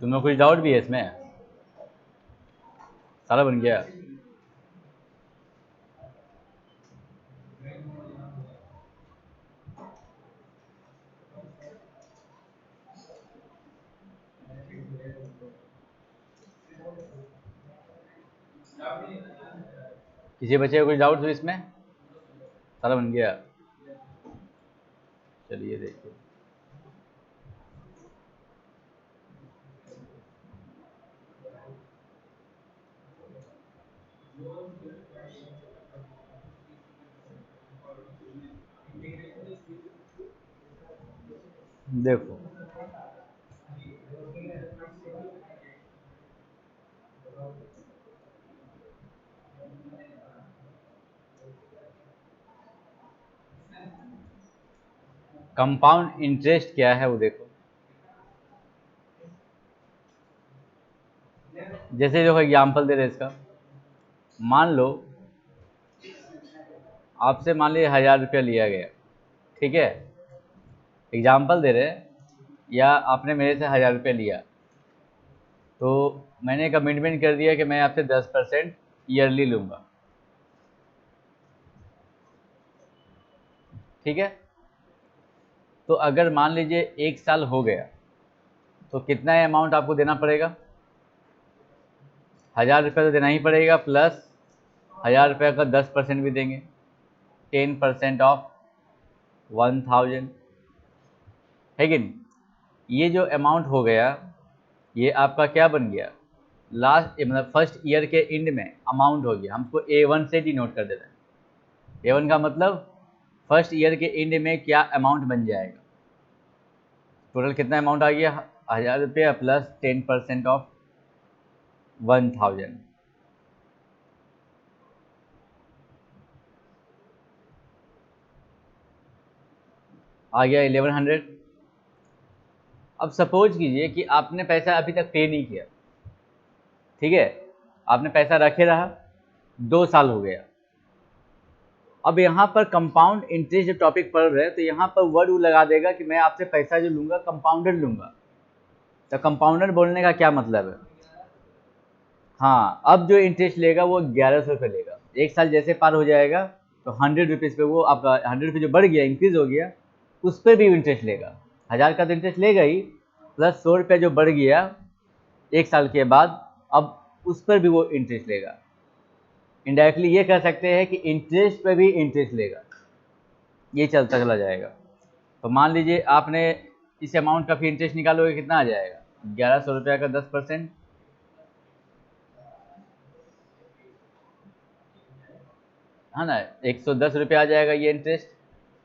तुम्हें कुछ डाउट भी है इसमें? सारा बन गया। किसी बच्चे को कुछ डाउट हो इसमें? सारा बन गया। चलिए देखिए, देखो कंपाउंड इंटरेस्ट क्या है वो देखो। जैसे देखो एग्जाम्पल दे रहे इसका, मान लो आपसे मान लीजिए 1000 रुपया लिया गया, ठीक है, एग्जाम्पल दे रहे हैं, या आपने मेरे से 1000 रुपया लिया, तो मैंने कमिटमेंट कर दिया कि मैं आपसे 10% ईयरली लूँगा, ठीक है। तो अगर मान लीजिए 1 साल हो गया, तो कितना अमाउंट आपको देना पड़ेगा? 1000 रुपया तो देना ही पड़ेगा, प्लस 1000 रुपया का 10% भी देंगे, 10% ऑफ 1000, है कि नहीं? ये जो अमाउंट हो गया, ये आपका क्या बन गया, लास्ट मतलब फर्स्ट ईयर के एंड में अमाउंट हो गया। हमको A1 से डिनोट कर देते हैं। A1 का मतलब फर्स्ट ईयर के एंड में क्या अमाउंट बन जाएगा। टोटल कितना अमाउंट आ गया? 1000 रुपया प्लस 10% ऑफ 1000, आ गया 1100। अब सपोज कीजिए कि आपने पैसा अभी तक पे नहीं किया, ठीक है, आपने पैसा रखे रहा, 2 साल हो गया। अब यहाँ पर कंपाउंड इंटरेस्ट जो टॉपिक पढ़ रहे हैं, तो यहाँ पर वर्ड लगा देगा कि मैं आपसे पैसा जो लूंगा कंपाउंडेड लूंगा। तो कंपाउंडेड बोलने का क्या मतलब है? हाँ, अब जो इंटरेस्ट लेगा वो 1100 रुपये लेगा। 1 साल जैसे पार हो जाएगा तो 100 रुपीज़ पे वो आपका 100 रुपये जो बढ़ गया, इंक्रीज हो गया, उस पर भी इंटरेस्ट लेगा। 1000 का तो इंटरेस्ट लेगा ही, प्लस 100 रुपये जो बढ़ गया 1 साल के बाद, अब उस पर भी वो इंटरेस्ट लेगा। इनडायरेक्टली ये कह सकते हैं कि इंटरेस्ट पे भी इंटरेस्ट लेगा, ये चलता चला जाएगा। तो मान लीजिए आपने इस अमाउंट का फिर इंटरेस्ट निकालोगे, कितना आ जाएगा? 1100 रुपया का 10%, है ना, 110 रुपया आ जाएगा ये इंटरेस्ट।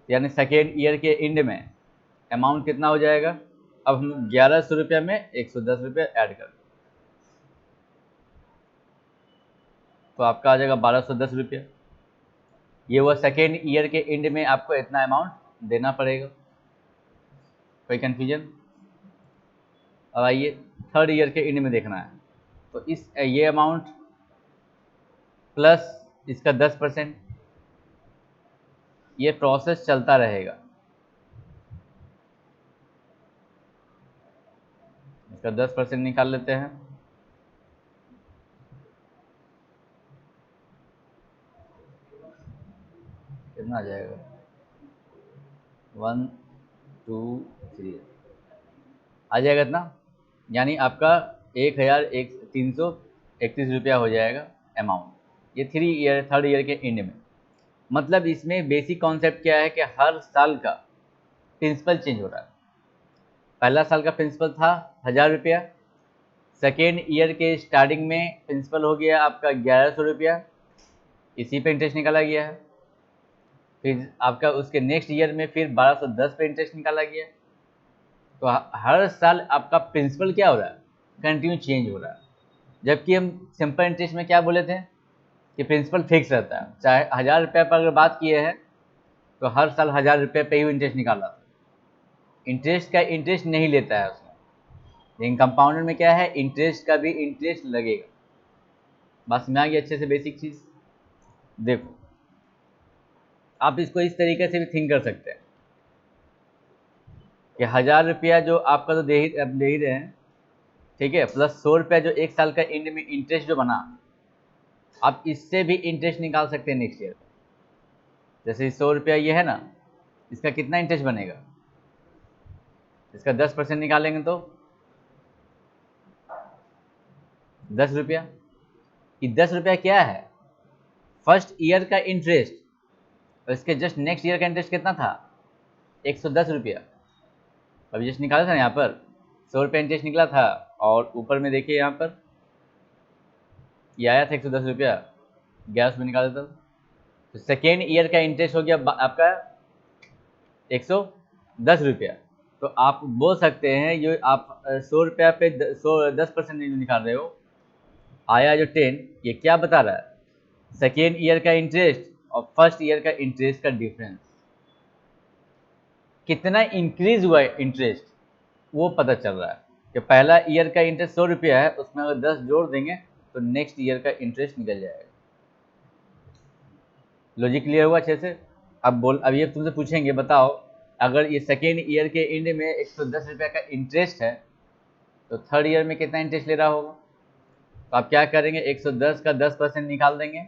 यानी सेकेंड ईयर के एंड में अमाउंट कितना हो जाएगा? अब हम 1100 रुपया में 110 रुपया ऐड कर, तो आपका आ जाएगा 1210 रुपया। ये वो सेकेंड ईयर के एंड में आपको इतना अमाउंट देना पड़ेगा। कोई कन्फ्यूजन? अब आइए थर्ड ईयर के एंड में देखना है, तो इस ये अमाउंट प्लस इसका 10%, ये प्रोसेस चलता रहेगा। इसका 10% निकाल लेते हैं, कितना आ जाएगा? 1 2 3 आ जाएगा इतना। यानी आपका 1331 रुपया हो जाएगा अमाउंट, ये थर्ड ईयर के एंड में। मतलब इसमें बेसिक कॉन्सेप्ट क्या है कि हर साल का प्रिंसिपल चेंज हो रहा है। पहला साल का प्रिंसिपल था 1000 रुपया, सेकेंड ईयर के स्टार्टिंग में प्रिंसिपल हो गया आपका 1100 रुपया, इसी पे इंटरेस्ट निकाला गया है। फिर आपका उसके नेक्स्ट ईयर में फिर 1210 पे इंटरेस्ट निकाला गया। तो हर साल आपका प्रिंसिपल क्या हो रहा है? कंटिन्यू चेंज हो रहा है। जबकि हम सिंपल इंटरेस्ट में क्या बोले थे कि प्रिंसिपल फिक्स रहता है, चाहे 1000 रुपये पर अगर बात किए हैं तो हर साल 1000 रुपये पे ही इंटरेस्ट निकाला, इंटरेस्ट का इंटरेस्ट नहीं लेता है उसमें। लेकिन कंपाउंडर में क्या है, इंटरेस्ट का भी इंटरेस्ट लगेगा। बस में आ गई अच्छे से बेसिक चीज़। देखो आप इसको इस तरीके से भी थिंक कर सकते हैं कि 1000 रुपया जो आपका तो दे ही रहे हैं, ठीक है, प्लस 100 रुपया जो एक साल का एंड में इंटरेस्ट जो बना, आप इससे भी इंटरेस्ट निकाल सकते हैं नेक्स्ट ईयर का। जैसे 100 रुपया ये है ना, इसका कितना इंटरेस्ट बनेगा, इसका 10% निकालेंगे तो 10 रुपया। कि 10 रुपया क्या है, फर्स्ट ईयर का इंटरेस्ट, और इसके जस्ट नेक्स्ट ईयर का इंटरेस्ट कितना था, 110 रुपया। अभी जस्ट निकाला था ना यहाँ पर 100 रुपया इंटरेस्ट निकला था, और ऊपर में देखिए यहाँ पर ये आया था 110 रुपया, 11 में निकाला था। तो सेकेंड ईयर का इंटरेस्ट हो गया आपका 110 रुपया। तो आप बोल सकते हैं ये आप 100 रुपया पे 10% निकाल रहे हो, आया जो 10, ये क्या बता रहा है, सेकेंड ईयर का इंटरेस्ट और फर्स्ट ईयर का इंटरेस्ट का डिफरेंस कितना इंक्रीज हुआ है इंटरेस्ट, वो पता चल रहा है कि पहला ईयर का इंटरेस्ट 100 रुपया है, उसमें अगर 10 जोड़ देंगे तो नेक्स्ट ईयर का इंटरेस्ट निकल जाएगा। लॉजिक क्लियर हुआ अच्छे से। अब ये तुमसे पूछेंगे बताओ, अगर ये सेकेंड ईयर के एंड में 110 रुपया का इंटरेस्ट है तो थर्ड ईयर में कितना इंटरेस्ट ले रहा होगा। तो आप क्या करेंगे, 110 का 10% निकाल देंगे,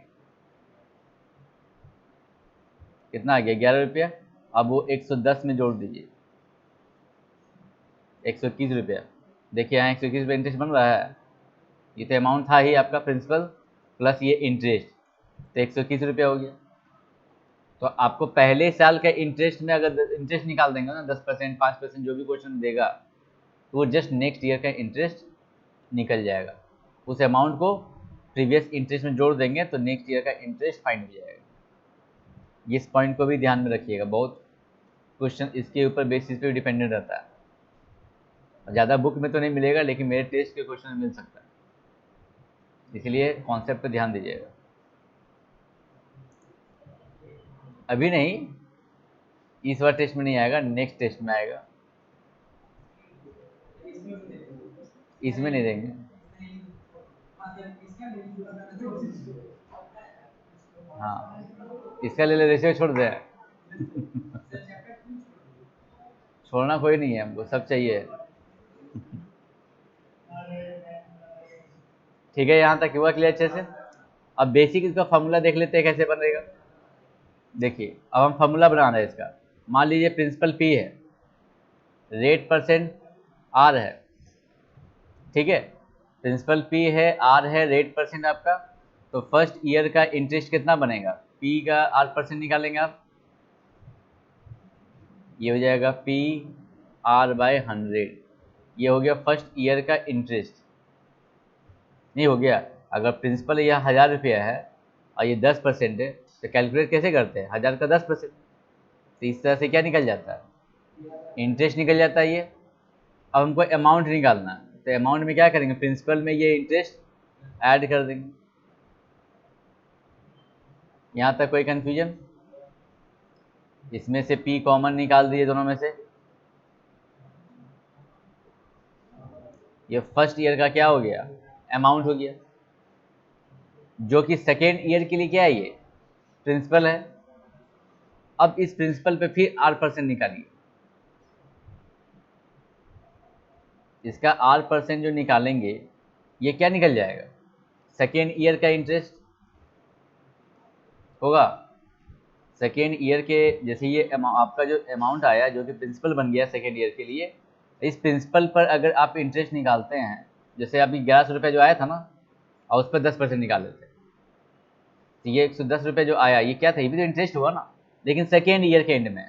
कितना आ गया 11 रुपया। अब वो 110 में जोड़ दीजिए 121 रुपया। देखिए यहाँ 121 रुपया इंटरेस्ट बन रहा है, ये तो अमाउंट था ही आपका प्रिंसिपल प्लस ये इंटरेस्ट, तो 121 रुपया हो गया। तो आपको पहले साल का इंटरेस्ट में अगर इंटरेस्ट निकाल देंगे ना 10% 5% जो भी क्वेश्चन देगा, तो वो जस्ट नेक्स्ट ईयर का इंटरेस्ट निकल जाएगा। उस अमाउंट को प्रीवियस इंटरेस्ट में जोड़ देंगे तो नेक्स्ट ईयर का इंटरेस्ट फाइंड हो जाएगा। इस पॉइंट को भी ध्यान में रखिएगा, बहुत क्वेश्चन इसके ऊपर बेसिस पे डिपेंडेंट रहता है। ज़्यादा बुक में तो नहीं मिलेगा, लेकिन मेरे टेस्ट के क्वेश्चन मिल सकता है, इसलिए कॉन्सेप्ट पे ध्यान दीजिएगा। अभी नहीं, इस बार टेस्ट में नहीं आएगा, नेक्स्ट टेस्ट में आएगा, इसमें नहीं देंगे। हाँ इसका ले ले, रेशियो छोड़ दे। छोड़ना कोई नहीं है, हमको सब चाहिए। ठीक है, यहाँ तक हुआ क्लियर अच्छे से। अब बेसिक इसका फॉर्मूला देख लेते हैं कैसे बनेगा। देखिए अब हम फॉर्मूला बना रहे हैं इसका। मान लीजिए प्रिंसिपल पी है, रेट परसेंट आर है, ठीक है, प्रिंसिपल पी है, आर है, रेट परसेंट आपका। तो फर्स्ट ईयर का इंटरेस्ट कितना बनेगा, पी का आर परसेंट निकालेंगे आप, ये हो जाएगा पी आर बाय 100। ये हो गया फर्स्ट ईयर का इंटरेस्ट। नहीं हो गया, अगर प्रिंसिपल यह 1000 रुपया है और ये 10% है, तो कैलकुलेट कैसे करते हैं, 1000 का 10%, तो इस तरह से क्या निकल जाता है, इंटरेस्ट निकल जाता है ये। अब हमको अमाउंट निकालना है, तो अमाउंट में क्या करेंगे, प्रिंसिपल में ये इंटरेस्ट ऐड कर देंगे। यहाँ तक कोई कन्फ्यूजन, इसमें से पी कॉमन निकाल दिए दोनों में से, ये फर्स्ट ईयर का क्या हो गया, अमाउंट हो गया, जो कि सेकेंड ईयर के लिए क्या है, ये प्रिंसिपल है। अब इस प्रिंसिपल पे फिर आर परसेंट निकालिए, इसका आर परसेंट जो निकालेंगे ये क्या निकल जाएगा, सेकेंड ईयर का इंटरेस्ट होगा। सेकेंड ईयर के जैसे ये आपका जो अमाउंट आया जो कि प्रिंसिपल बन गया सेकेंड ईयर के लिए, इस प्रिंसिपल पर अगर आप इंटरेस्ट निकालते हैं, जैसे अभी 1100 रुपया जो आया था ना, और उस पर 10% निकाल लेते हैं, तो ये 110 रुपये जो आया ये क्या था, ये भी तो इंटरेस्ट हुआ ना, लेकिन सेकेंड ईयर के एंड में।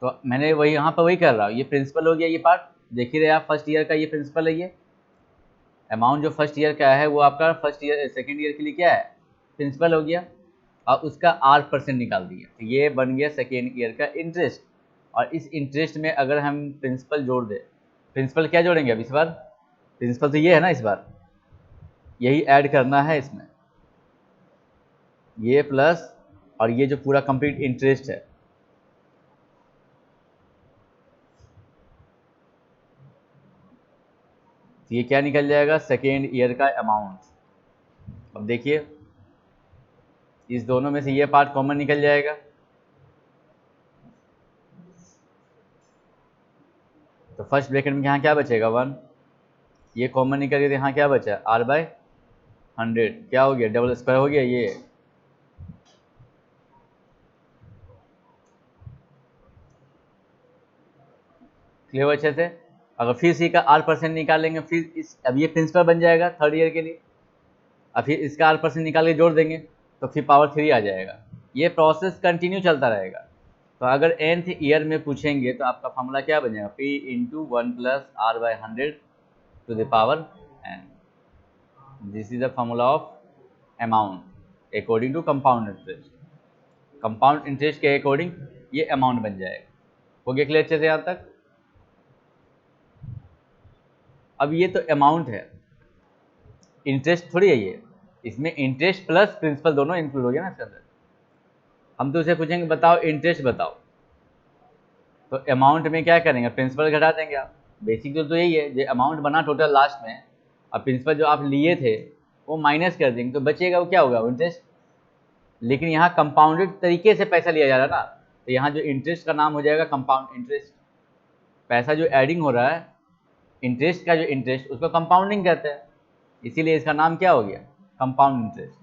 तो मैंने वही यहाँ पर वही कर रहा हूँ, ये प्रिंसिपल हो गया, ये पार्ट देख ही रहे आप, फर्स्ट ईयर का ये प्रिंसिपल है, ये अमाउंट जो फर्स्ट ईयर का है वो आपका फर्स्ट ईयर सेकेंड ईयर के लिए क्या है, प्रिंसिपल हो गया, और उसका आर परसेंट निकाल दिया, तो ये बन गया सेकेंड ईयर का इंटरेस्ट। और इस इंटरेस्ट में अगर हम प्रिंसिपल जोड़ दें, प्रिंसिपल क्या जोड़ेंगे अब इस बार, प्रिंसिपल तो ये है ना, इस बार यही ऐड करना है इसमें, ये प्लस और ये जो पूरा कंप्लीट इंटरेस्ट है, तो ये क्या निकल जाएगा, सेकेंड ईयर का अमाउंट। अब देखिए इस दोनों में से ये पार्ट कॉमन निकल जाएगा, तो फर्स्ट ब्रैकेट में यहाँ क्या बचेगा 1, ये कॉमन निकल गया, तो यहाँ क्या बचा R/100, क्या हो गया डबल स्क्वायर हो गया ये। क्लियर अच्छे से। अगर फिर सी का R% निकालेंगे, फिर इस अब ये प्रिंसिपल बन जाएगा थर्ड ईयर के लिए, अब फिर इसका R% निकाल के जोड़ देंगे तो फिर पावर 3 आ जाएगा। ये प्रोसेस कंटिन्यू चलता रहेगा। तो अगर nth ईयर में पूछेंगे तो आपका फॉर्मूला क्या बन जाएगा, P × 1 + R/100 to the power n। This is the formula of amount according to compound interest. Compound interest के अकॉर्डिंग ये अमाउंट बन जाएगा। हो गया क्लियर अच्छे से यहाँ तक। अब ये तो अमाउंट है, इंटरेस्ट थोड़ी है ये, इसमें इंटरेस्ट प्लस प्रिंसिपल दोनों इंक्लूड हो गया ना इसके अंदर। हम तो उसे पूछेंगे बताओ इंटरेस्ट बताओ, तो अमाउंट में क्या करेंगे, प्रिंसिपल घटा देंगे आप। बेसिक तो यही है, जो अमाउंट बना टोटल लास्ट में, और प्रिंसिपल जो आप लिए थे वो माइनस कर देंगे, तो बचेगा वो क्या होगा, इंटरेस्ट। लेकिन यहाँ कंपाउंडेड तरीके से पैसा लिया जा रहा है ना, तो यहाँ जो इंटरेस्ट का नाम हो जाएगा कंपाउंड इंटरेस्ट। पैसा जो एडिंग हो रहा है, इंटरेस्ट का जो इंटरेस्ट, उसको कंपाउंडिंग कहते हैं, इसीलिए इसका नाम क्या हो गया, कंपाउंड इंटरेस्ट।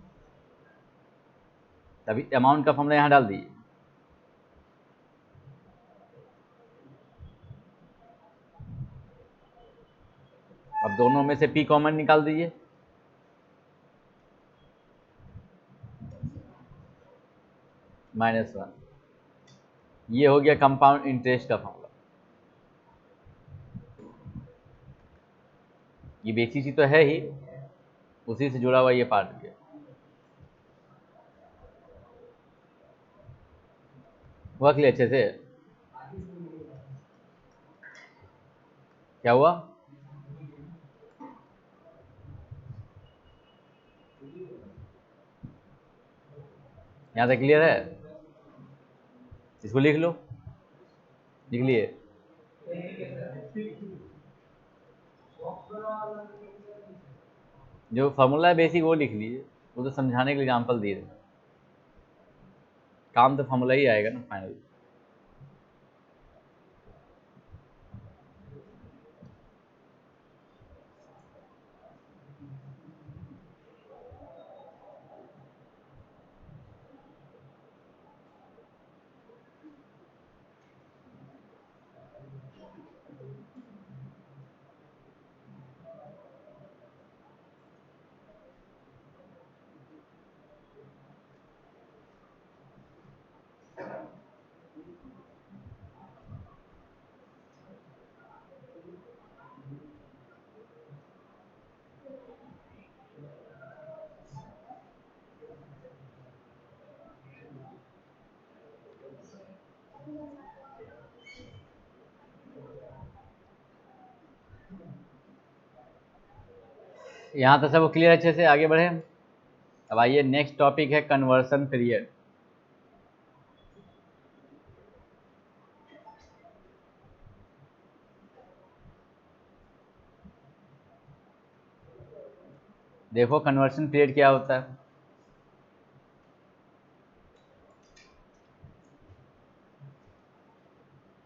तभी अमाउंट का फॉर्मूला यहाँ डाल दीजिए। अब दोनों में से P कॉमन निकाल दीजिए, -1। ये हो गया कंपाउंड इंटरेस्ट का फॉर्मूला। ये बेसिक चीज तो है ही, उसी से जुड़ा हुआ ये पार्ट भी है। हुआ क्लियर अच्छे से। क्या हुआ, यहाँ तक क्लियर है। इसको लिख लो, लिख लिए। जो फॉर्मूला है बेसिक वो लिख लीजिए, वो तो समझाने के लिए एग्जाम्पल दिए थे, काम तो फॉर्मूला ही आएगा ना फाइनल। यहाँ तो सब क्लियर अच्छे से, आगे बढ़े। अब आइए नेक्स्ट टॉपिक है कन्वर्सन पीरियड। देखो कन्वर्सन पीरियड क्या होता है।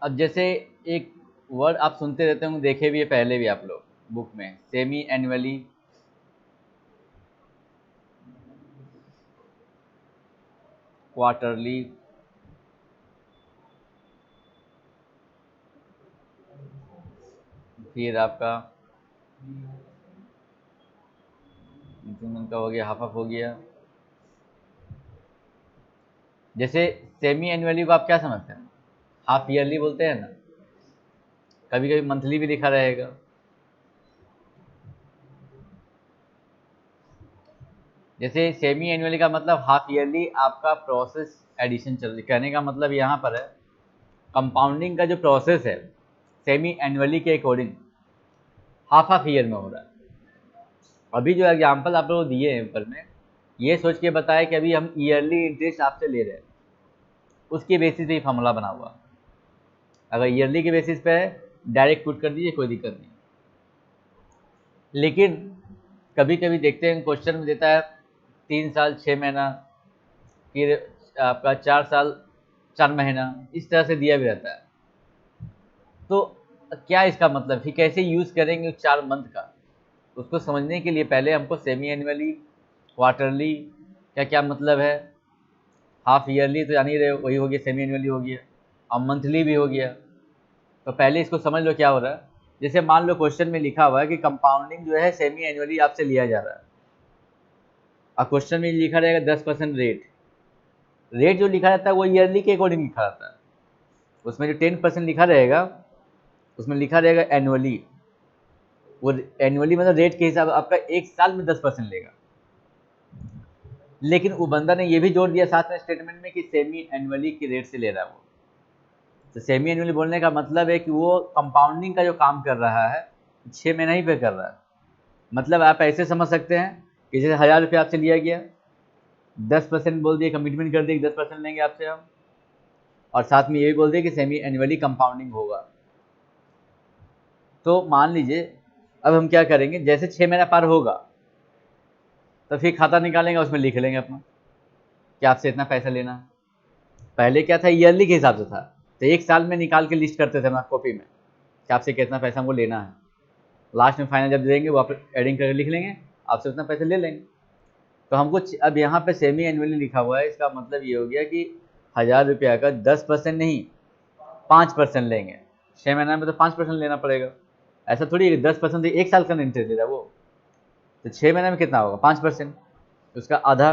अब जैसे एक वर्ड आप सुनते रहते होंगे, देखे भी है पहले भी आप लोग बुक में, सेमी एनुअली, क्वार्टरली, फिर आपका इंक्रीमेंट का हो गया, हाफ ऑफ हो गया। जैसे सेमी एनुअली को आप क्या समझते हैं, हाफ ईयरली बोलते हैं ना, कभी कभी मंथली भी लिखा रहेगा। जैसे सेमी एनुअली का मतलब हाफ ईयरली आपका प्रोसेस एडिशन चल रही, कहने का मतलब यहाँ पर है कंपाउंडिंग का जो प्रोसेस है सेमी एनुअली के अकॉर्डिंग हाफ हाफ ईयर में हो रहा है। अभी जो एग्जाम्पल आप लोग दिए हैं ऊपर में, ये सोच के बताया कि अभी हम ईयरली इंटरेस्ट आपसे ले रहे हैं, उसके बेसिस पे ही फॉर्मूला बना हुआ। अगर ईयरली के बेसिस पे है डायरेक्ट पुट कर दीजिए, कोई दिक्कत नहीं। लेकिन कभी कभी देखते हैं क्वेश्चन में देता है 3 साल 6 महीना, फिर आपका 4 साल 4 महीना, इस तरह से दिया भी रहता है। तो क्या इसका मतलब फिर कैसे यूज़ करेंगे 4 मंथ का, उसको समझने के लिए पहले हमको सेमी एनुअली, क्वार्टरली क्या क्या मतलब है, हाफ ईयरली तो जान ही रहे हो, वही हो गया सेमी एनुअली हो गया, और मंथली भी हो गया। तो पहले इसको समझ लो क्या हो रहा है। जैसे मान लो क्वेश्चन में लिखा हुआ है कि कंपाउंडिंग जो है सेमी एनुअली आपसे लिया जा रहा है, और क्वेश्चन में लिखा रहेगा 10% रेट। रेट जो लिखा रहता है वो ईयरली के अकॉर्डिंग लिखा रहता है। उसमें जो 10% लिखा रहेगा उसमें लिखा रहेगा एनुअली। वो एनुअली मतलब रेट के हिसाब आपका 1 साल में 10% लेगा। लेकिन वो बंदा ने ये भी जोड़ दिया साथ में स्टेटमेंट में कि सेमी एनुअली की रेट से ले रहा है वो। तो सेमी एनुअली बोलने का मतलब है कि वो कंपाउंडिंग का जो काम कर रहा है 6 महीना ही पे कर रहा है। मतलब आप ऐसे समझ सकते हैं कि जैसे 1000 रुपये आपसे लिया गया, 10% बोल दिए, कमिटमेंट कर दिए कि 10% लेंगे आपसे हम, और साथ में ये भी बोल दिए कि सेमी एनुअली कंपाउंडिंग होगा। तो मान लीजिए अब हम क्या करेंगे, जैसे 6 महीना पार होगा तो फिर खाता निकालेंगे, उसमें लिख लेंगे अपना कि आपसे इतना पैसा लेना है। पहले क्या था, ईयरली के हिसाब से था, तो 1 साल में निकाल के लिस्ट करते थे हम कॉपी में कि आपसे कितना पैसा हमको लेना है। लास्ट में फाइनल जब देंगे वो आप एडिंग करके लिख लेंगे, आपसे उतना पैसा ले लेंगे। तो हमको अब यहाँ पे सेमी एनुअली लिखा हुआ है, इसका मतलब ये हो गया कि 1000 रुपया का 10% नहीं 5% लेंगे। 6 महीना में तो 5% लेना पड़ेगा। ऐसा थोड़ी है कि 10% 1 साल का इंटरेस्ट दे रहा है वो। तो 6 महीना में कितना होगा 5%, उसका आधा।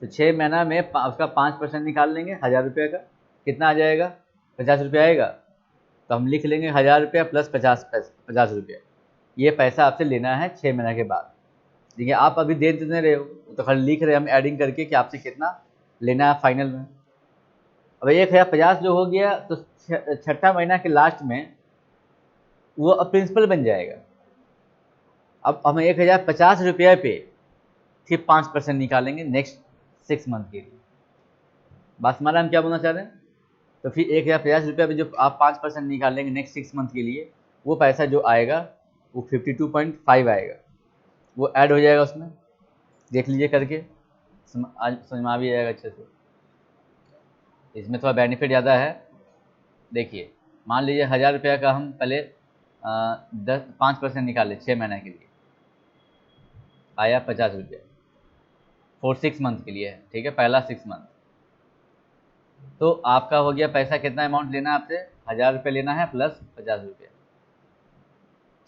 तो 6 महीना में उसका 5% निकाल लेंगे 1000 रुपये का, कितना आ जाएगा 50 रुपया आएगा। तो हम लिख लेंगे 1000 रुपया प्लस 50 रुपया, ये पैसा आपसे लेना है 6 महीना के बाद। देखिए आप अभी दे नहीं रहे हो, तो खाली लिख रहे हैं हम एडिंग करके कि आपसे कितना लेना है फाइनल में। अब 1050 जो हो गया तो छठा महीना के लास्ट में वो अब प्रिंसिपल बन जाएगा। अब हम 1050 रुपये पे फिर 5% निकालेंगे नेक्स्ट 6 मंथ के लिए। बात हमारा हम क्या बोलना चाह रहे हैं, तो फिर 1050 रुपये पे जो आप 5% निकालेंगे नेक्स्ट 6 मंथ के लिए, वो पैसा जो आएगा वो 52.5 आएगा, वो ऐड हो जाएगा उसमें। देख लीजिए करके, आज समझ में आ भी जाएगा अच्छे से। इसमें थोड़ा बेनिफिट ज़्यादा है। देखिए मान लीजिए 1000 रुपया का हम पहले 5% निकाले 6 महीने के लिए, आया 50 रुपया फॉर 6 मंथ के लिए है, ठीक है, पहला 6 मंथ। तो आपका हो गया पैसा, कितना अमाउंट लेना है आपसे, 1000 रुपये लेना है प्लस 50 रुपया,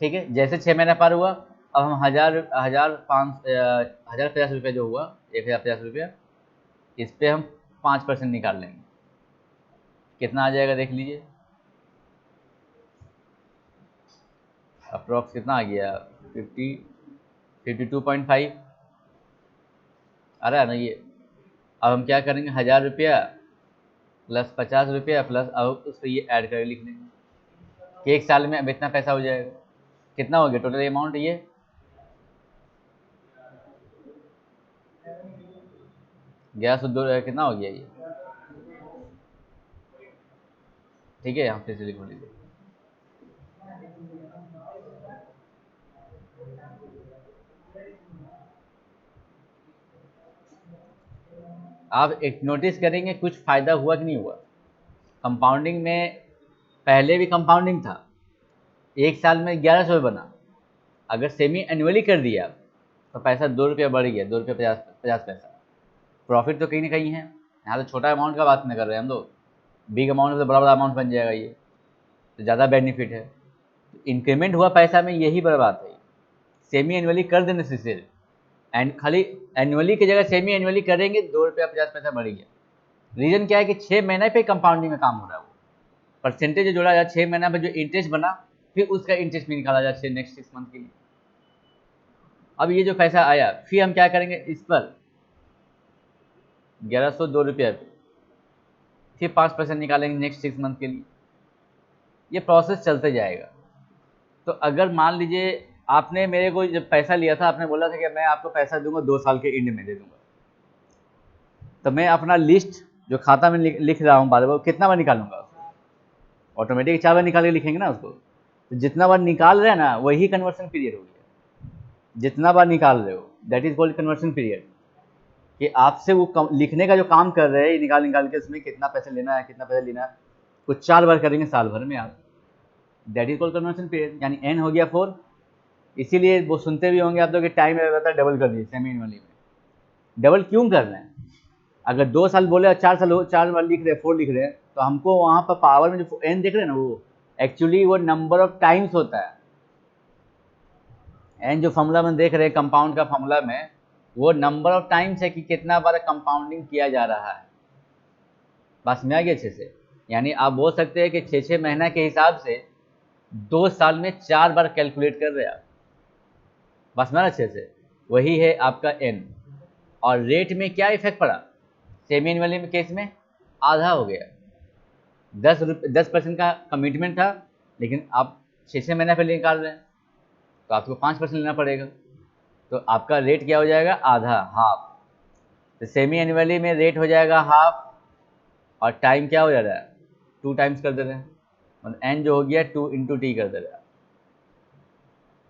ठीक है। जैसे 6 महीना पार हुआ, अब हम 1050 रुपया जो हुआ 1050 रुपया, इस पर हम 5% निकाल लेंगे, कितना आ जाएगा देख लीजिए। अप्रॉक्स कितना आ गया 52.5 आ रहा है ना ये। अब हम क्या करेंगे, 1000 रुपया प्लस 50 रुपया प्लस, अब उस पर ये ऐड करके लिख देंगे कि 1 साल में अब इतना पैसा हो जाएगा। कितना हो गया टोटल अमाउंट ये 1102 कितना हो गया ये, ठीक है। यहाँ फिर से लिख लीजिए, आप एक नोटिस करेंगे कुछ फ़ायदा हुआ कि नहीं हुआ। कंपाउंडिंग में पहले भी कंपाउंडिंग था, 1 साल में 1100 बना। अगर सेमी एनुअली कर दिया तो पैसा 2 रुपया बढ़ गया, 2 रुपया 50 पैसा। प्रॉफिट तो कहीं ना कहीं है। यहाँ तो छोटा अमाउंट का बात नहीं कर रहे हैं हम लोग, बिग अमाउंट में तो बड़ा बड़ा अमाउंट बन जाएगा, ये तो ज़्यादा बेनिफिट है। इंक्रीमेंट हुआ पैसा में, यही बड़ी बात है। सेमी एनुअली कर देने से सिर्फ एंड खाली एनुअली की जगह सेमी एनुअली करेंगे, 2 रुपया 50 पैसा बढ़ गया। रीज़न क्या है कि 6 महीने पे कंपाउंडिंग में काम हो रहा है। वो परसेंटेज जो जोड़ा जाए 6 महीना पे, जो इंटरेस्ट बना फिर उसका इंटरेस्ट भी निकाला जाए नेक्स्ट 6 मंथ के लिए। अब ये जो पैसा आया फिर हम क्या करेंगे, इस पर 1102 रुपया पे फिर 5% निकालेंगे नेक्स्ट 6 मंथ के लिए। ये प्रोसेस चलते जाएगा। तो अगर मान लीजिए आपने मेरे को जब पैसा लिया था, आपने बोला था कि मैं आपको पैसा दूंगा 2 साल के एंड में दे दूंगा। तो मैं अपना लिस्ट जो खाता में लिख रहा हूँ बार बार, कितना बार निकालूंगा उसको? ऑटोमेटिक 4 बार निकाल के लिखेंगे ना उसको। तो जितना बार निकाल रहे हैं ना, वही कन्वर्सन पीरियड हो गया। जितना बार निकाल रहे हो, that is called conversion period. कि आपसे वो लिखने का जो काम कर रहे हैं, निकाल निकाल के उसमें कितना पैसा लेना है, कितना पैसा लेना है, कुछ 4 बार करेंगे साल भर में आप। That is called conversion period, यानी एन हो गया 4। इसीलिए वो सुनते भी होंगे आप लोग कि टाइम लगातार डबल कर दिए सेमी एनुअली में। डबल क्यों कर रहे हैं? अगर 2 साल बोले और 4 साल 4 बार लिख रहे हैं, 4 लिख रहे हैं, तो हमको वहां पर पावर में जो एन देख रहे हैं ना, वो एक्चुअली वो नंबर ऑफ टाइम्स होता है। एन जो फॉर्मूला में देख रहे हैं कंपाउंड का फॉर्मूला में, वो नंबर ऑफ टाइम्स है कि कितना बार कंपाउंडिंग किया जा रहा है। बस में आ गया अच्छे से। यानी आप बोल सकते हैं कि 6 महीना के हिसाब से 2 साल में 4 बार कैलकुलेट कर रहे हैं आप। बस में अच्छे से। वही है आपका एन। और रेट में क्या इफेक्ट पड़ा? सेमी एनुअली में केस में आधा हो गया। 10% का कमिटमेंट था, लेकिन आप 6 महीना पहले निकाल रहे हैं, तो आपको 5% लेना पड़ेगा। तो आपका रेट क्या हो जाएगा? आधा, हाफ। तो सेमी एनुअली में रेट हो जाएगा हाफ, और टाइम क्या हो जा रहा है? 2 टाइम्स कर दे रहे हैं, मतलब एन जो हो गया 2 × T कर दे रहा है।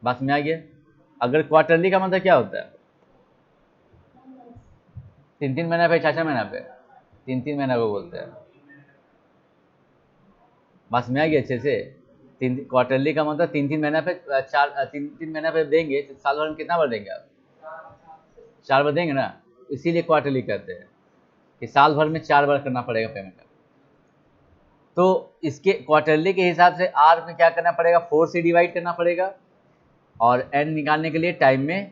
बात में आ गया। अगर क्वार्टरली का मतलब क्या होता है? 3-3 महीना पे, 4-4 महीना पे, 3-3 महीना को बोलते हैं। बस में आ गया अच्छे से। तीन क्वार्टरली का मतलब 3-3 महीना पे, 3-3 महीना पे देंगे तो साल भर में कितना बार देंगे आप? 4 बार देंगे ना। इसीलिए क्वार्टरली कहते हैं कि साल भर में 4 बार करना पड़ेगा पेमेंट। तो इसके क्वार्टरली के हिसाब से आर में क्या करना पड़ेगा? 4 से डिवाइड करना पड़ेगा, और एन निकालने के लिए टाइम में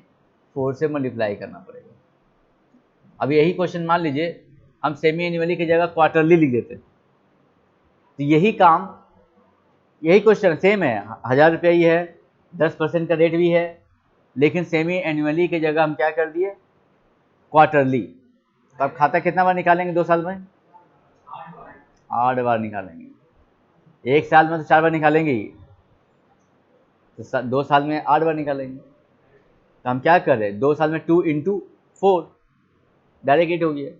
4 से मल्टीप्लाई करना पड़ेगा। अब यही क्वेश्चन मान लीजिए हम सेमी एनुअली की जगह क्वार्टरली लिख देते, तो यही काम, यही क्वेश्चन सेम है, 1000 रुपया ही है, 10% का रेट भी है, लेकिन सेमी एनुअली की जगह हम क्या कर दिए? क्वार्टरली। तो अब खाता कितना बार निकालेंगे 2 साल में? 8 बार निकालेंगे। 1 साल में तो 4 बार निकालेंगे ही, तो 2 साल में 8 बार निकालेंगे। तो हम क्या कर रहे हैं? 2 साल में 2 × 4, डायरेक्ट 8 हो गया।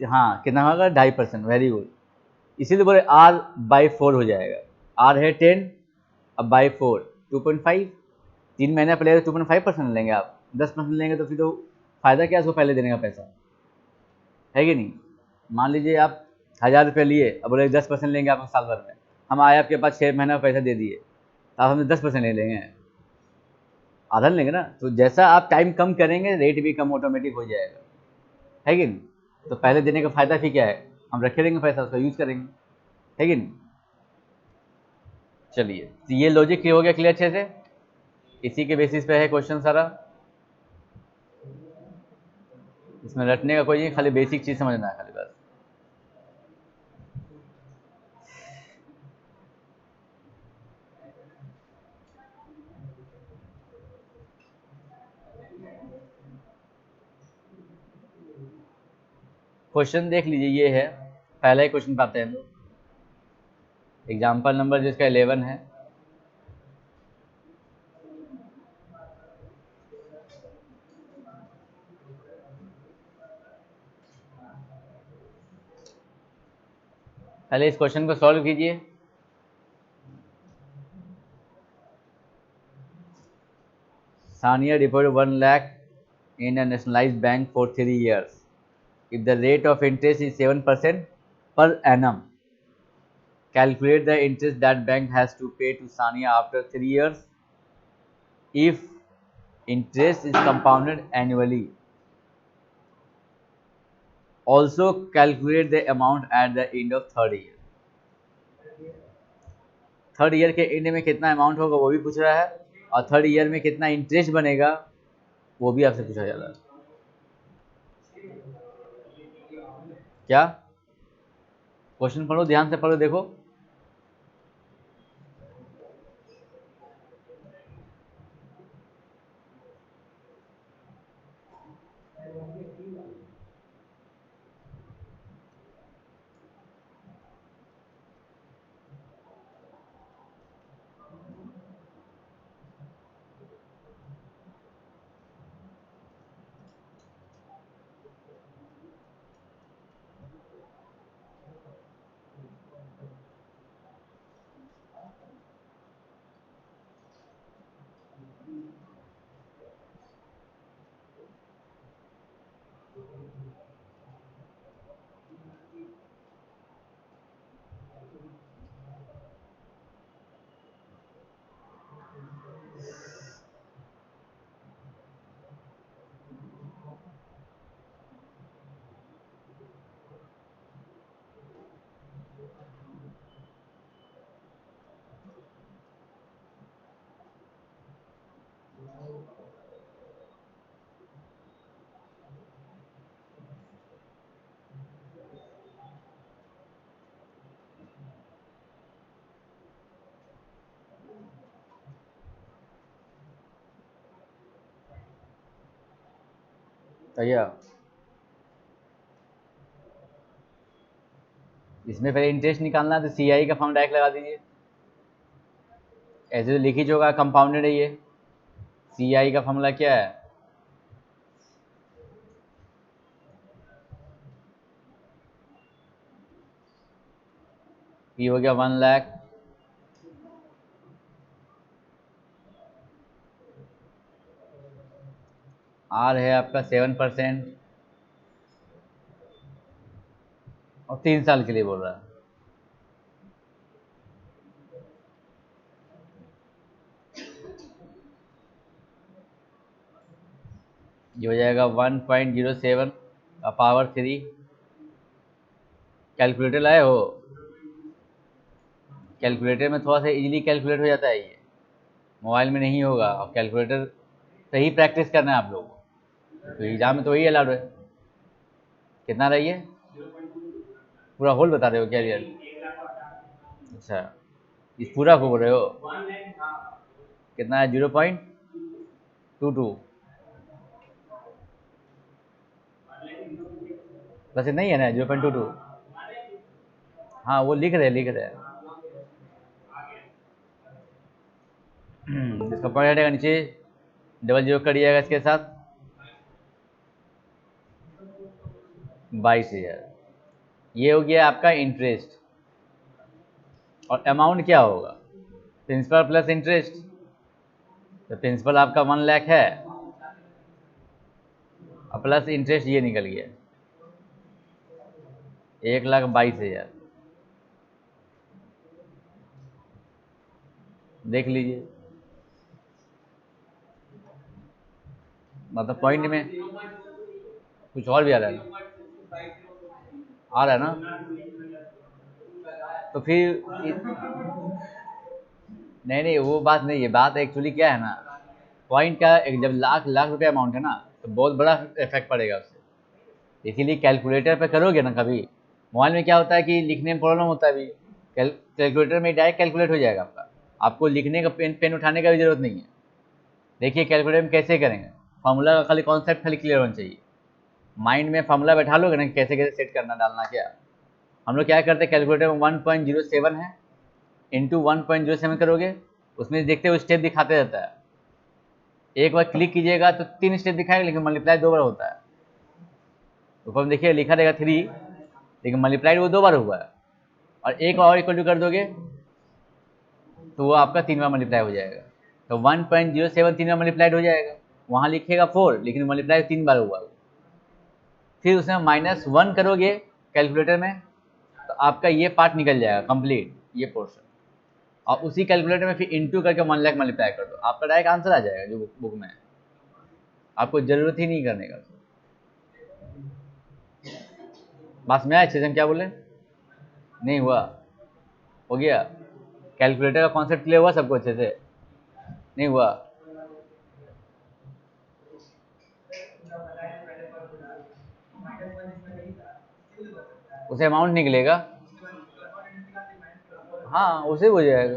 हाँ, कितना होगा? 2.5%। Very good. इसीलिए बोले R/4 हो जाएगा। R है 10, अब बाई 4 2.5। 3 महीने पहले 2.5% लेंगे आप, 10% लेंगे तो फिर तो फायदा क्या है उसको पहले देने का पैसा, है कि नहीं? मान लीजिए आप 1000 रुपये लिए, अब बोले 10% लेंगे आपको साल भर में, हम आए आपके पास 6 महीना पैसा दे दिए, तो आप हमसे 10% ले लेंगे, आधा लेंगे ना। तो जैसा आप टाइम कम करेंगे, रेट भी कम ऑटोमेटिक हो जाएगा, है कि नहीं? तो पहले देने का फायदा फिर क्या है? हम रखे रहेंगे पैसा, उसका यूज करेंगे, है कि नहीं? चलिए, तो ये लॉजिक हो गया क्लियर अच्छे से। इसी के बेसिस पे है क्वेश्चन सारा। इसमें रटने का कोई नहीं, खाली बेसिक चीज समझना है खाली बस। क्वेश्चन देख लीजिए, ये है पहला ही क्वेश्चन पाते हैं हम लोग। एग्जाम्पल नंबर जिसका 11 है। पहले इस क्वेश्चन को सॉल्व कीजिए। Sania deposited 1 lakh in a nationalized bank for 3 years. If the rate of interest is 7% per annum, calculate the interest that bank has to pay to Sania after 3 years if interest is compounded annually. Also calculate the amount at the end of 3rd year. 3rd year के and में कितना amount होगा वो भी पूछ रहा है, और 3rd ईयर में कितना इंटरेस्ट बनेगा वो भी आपसे पूछा जा रहा है। क्या? क्वेश्चन पढ़ो, ध्यान से पढ़ो, देखो। भैया इसमें पहले इंटरेस्ट निकालना है तो CI का फॉर्म डायरेक्ट लगा दीजिए। ऐसे तो लिखी होगा कंपाउंडेड है ये। CI का फॉर्मूला क्या है? P हो गया 1 लाख, R है आपका 7% और 3 साल के लिए बोल रहा है। ये हो जाएगा 1.07 का पावर 3। कैलकुलेटर लाए हो? कैलकुलेटर में थोड़ा सा इजीली कैलकुलेट हो जाता है ये, मोबाइल में नहीं होगा। और कैलकुलेटर से ही प्रैक्टिस करना है आप लोगों को, तो एग्जाम में तो वही अलाउड है। कितना रही है? पूरा होल बता रहे हो क्या रियल? अच्छा, इस पूरा को बोल रहे हो? कितना है? 0.22 वैसे नहीं है ना 0.22? हाँ वो लिख रहे हैं इसका पॉइंट हटेगा नीचे, डबल जीरो करिएगा इसके साथ 22,000। ये हो गया आपका इंटरेस्ट। और अमाउंट क्या होगा? Principal plus interest. तो प्रिंसिपल आपका 1 लाख है और प्लस इंटरेस्ट ये निकल गया 1,22,000। देख लीजिए, मतलब पॉइंट में कुछ और भी आ रहा है ना? आ रहा है ना? तो फिर नहीं नहीं वो बात नहीं है। बात एक्चुअली क्या है ना, पॉइंट का जब लाख लाख रुपए अमाउंट है ना तो बहुत बड़ा इफेक्ट पड़ेगा उससे। इसीलिए कैलकुलेटर पे करोगे ना कभी, मोबाइल में क्या होता है कि लिखने में प्रॉब्लम होता है। अभी कैलकुलेटर में डायरेक्ट कैलकुलेट हो जाएगा आपका, आपको लिखने का पेन पेन उठाने का भी जरूरत नहीं है। देखिए कैलकुलेटर में कैसे करेंगे, फार्मूला का खाली कॉन्सेप्ट खाली क्लियर होना चाहिए। माइंड में फार्मूला बैठा लोगे ना कैसे कैसे सेट करना डालना क्या। हम लोग क्या करते हैं, कैलकुलेटर में 1.07 है, इंटू 1.07 करोगे, उसमें देखते हो स्टेप दिखाते रहता है। एक बार क्लिक कीजिएगा तो 3 स्टेप दिखाएगा, लेकिन मल्टीप्लाई 2 बार होता है। ऊपर में देखिए लिखा रहेगा 3, लेकिन मल्टीप्लाई वो 2 बार हुआ है। और एक और इक्वल टू कर दोगे तो वो आपका 3 बार मल्टीप्लाई हो जाएगा। तो 1.07 3 बार मल्टीप्लाइड हो जाएगा। वहाँ लिखेगा 4, लेकिन मल्टीप्लाई 3 बार हुआ। फिर उसमें -1 करोगे कैलकुलेटर में तो आपका ये पार्ट निकल जाएगा कंप्लीट, ये पोर्शन। और उसी कैलकुलेटर में फिर इंटू करके 1 लाख मल्टीप्लाई कर दो, आपका डायरेक्ट आंसर आ जाएगा जो बुक में है। आपको जरूरत ही नहीं करने का। बात में आया अच्छे से? हम क्या बोले? नहीं हुआ? हो गया? कैलकुलेटर का कॉन्सेप्ट क्लियर हुआ सबको अच्छे से? नहीं हुआ? उसे अमाउंट निकलेगा। हाँ उसे हो जाएगा।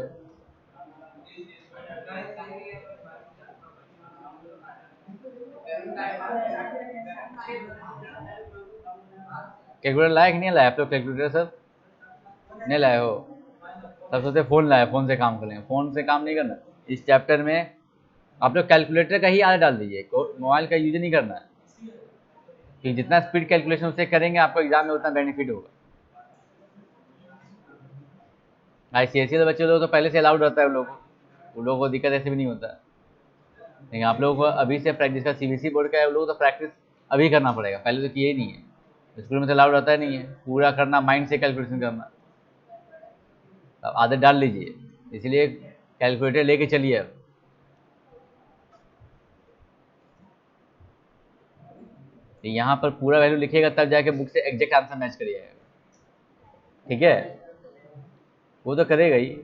कैलकुलेटर लाया कि नहीं लाया आप लोग? कैलकुलेटर सर नहीं लाए हो? तब सोचते फ़ोन लाए, फ़ोन से काम करेंगे। फ़ोन से काम नहीं करना। इस चैप्टर में आप लोग कैलकुलेटर का ही आदत डाल दीजिए, मोबाइल का यूज नहीं करना है। कि जितना स्पीड कैलकुलेशन उससे करेंगे आपको एग्जाम में उतना बेनिफिट होगा। ICSE के बच्चे लोग तो पहले से अलाउड रहता है उन लोगों को दिक्कत ऐसे भी नहीं होता। लेकिन आप लोगों को अभी से प्रैक्टिस का CBSE बोर्ड का है, वो लोग तो प्रैक्टिस अभी करना पड़ेगा, पहले तो किए ही नहीं है। स्कूल में तो अलाउड रहता ही नहीं है पूरा करना, माइंड से कैलकुलेशन करना। अब आदत डाल लीजिए, इसलिए कैलकुलेटर लेके चलिए अब। तो यहाँ पर पूरा वैल्यू लिखिएगा तब जाके बुक से एग्जैक्ट आंसर मैच करिएगा। ठीक है, वो तो करेगा ही।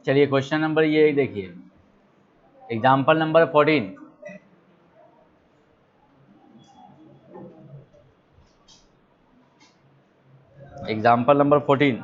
चलिए क्वेश्चन नंबर ये देखिए, एग्जाम्पल नंबर 14। Example number 14,